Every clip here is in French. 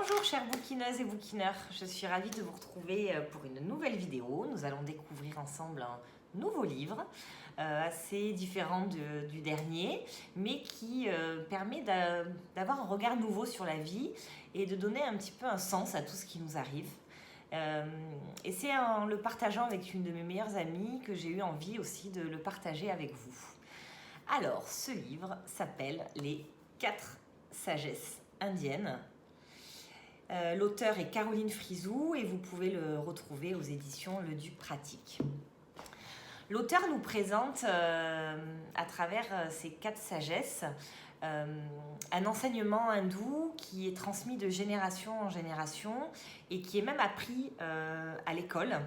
Bonjour chères bouquineuses et bouquineurs, je suis ravie de vous retrouver pour une nouvelle vidéo. Nous allons découvrir ensemble un nouveau livre, assez différent du dernier, mais qui permet d'avoir un regard nouveau sur la vie et de donner un petit peu un sens à tout ce qui nous arrive. Et c'est en le partageant avec une de mes meilleures amies que j'ai eu envie aussi de le partager avec vous. Alors, ce livre s'appelle Les 4 sagesses indiennes. L'auteur est Caroline Frizou et vous pouvez le retrouver aux éditions Le Duc Pratique. L'auteur nous présente à travers ces 4 sagesses un enseignement hindou qui est transmis de génération en génération et qui est même appris à l'école,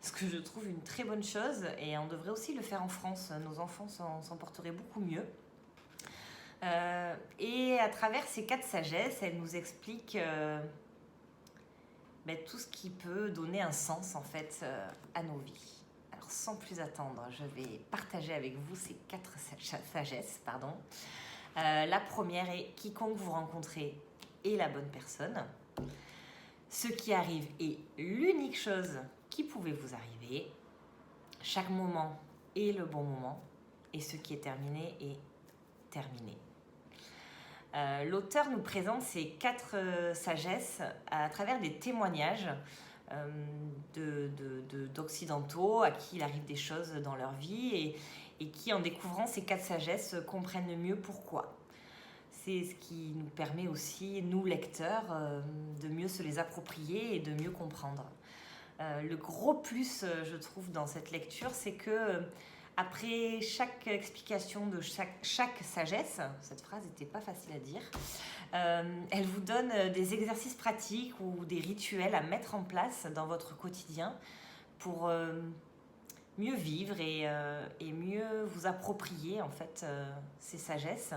ce que je trouve une très bonne chose, et on devrait aussi le faire en France. Nos enfants s'en porteraient beaucoup mieux. Et à travers ces 4 sagesses, elle nous explique tout ce qui peut donner un sens en fait à nos vies. Alors sans plus attendre, je vais partager avec vous ces 4 sagesses. La première est: quiconque vous rencontrez est la bonne personne. Ce qui arrive est l'unique chose qui pouvait vous arriver. Chaque moment est le bon moment et ce qui est terminé est terminé. L'auteur nous présente ces 4 sagesses à travers des témoignages d'occidentaux à qui il arrive des choses dans leur vie et qui, en découvrant ces 4 sagesses, comprennent mieux pourquoi. C'est ce qui nous permet aussi, nous lecteurs, de mieux se les approprier et de mieux comprendre. Le gros plus, je trouve, dans cette lecture, c'est que après chaque explication de chaque sagesse, cette phrase n'était pas facile à dire, elle vous donne des exercices pratiques ou des rituels à mettre en place dans votre quotidien pour mieux vivre et mieux vous approprier en fait ces sagesses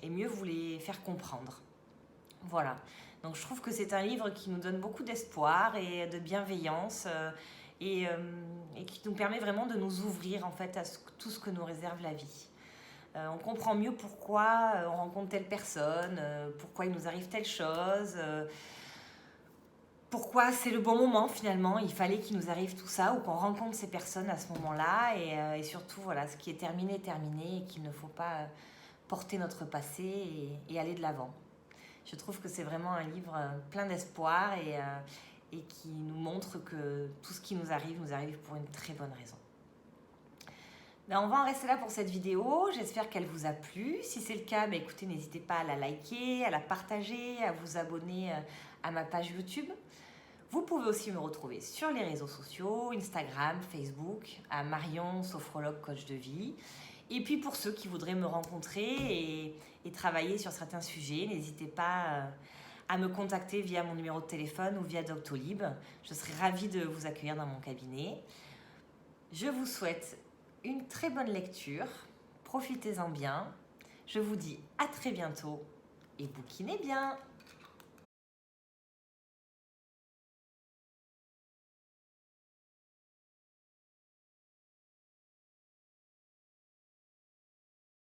et mieux vous les faire comprendre. Voilà, donc je trouve que c'est un livre qui nous donne beaucoup d'espoir et de bienveillance et qui nous permet vraiment de nous ouvrir en fait à tout ce que nous réserve la vie. On comprend mieux pourquoi on rencontre telle personne, pourquoi il nous arrive telle chose, pourquoi c'est le bon moment finalement, il fallait qu'il nous arrive tout ça ou qu'on rencontre ces personnes à ce moment-là et surtout voilà, ce qui est terminé et qu'il ne faut pas porter notre passé et aller de l'avant. Je trouve que c'est vraiment un livre plein d'espoir et qui nous montre que tout ce qui nous arrive pour une très bonne raison. On va en rester là pour cette vidéo, j'espère qu'elle vous a plu. Si c'est le cas, écoutez, n'hésitez pas à la liker, à la partager, à vous abonner à ma page YouTube. Vous pouvez aussi me retrouver sur les réseaux sociaux, Instagram, Facebook, à Marion, sophrologue, coach de vie. Et puis pour ceux qui voudraient me rencontrer et travailler sur certains sujets, n'hésitez pas à me contacter via mon numéro de téléphone ou via Doctolib. Je serai ravie de vous accueillir dans mon cabinet. Je vous souhaite une très bonne lecture. Profitez-en bien. Je vous dis à très bientôt et bouquinez bien.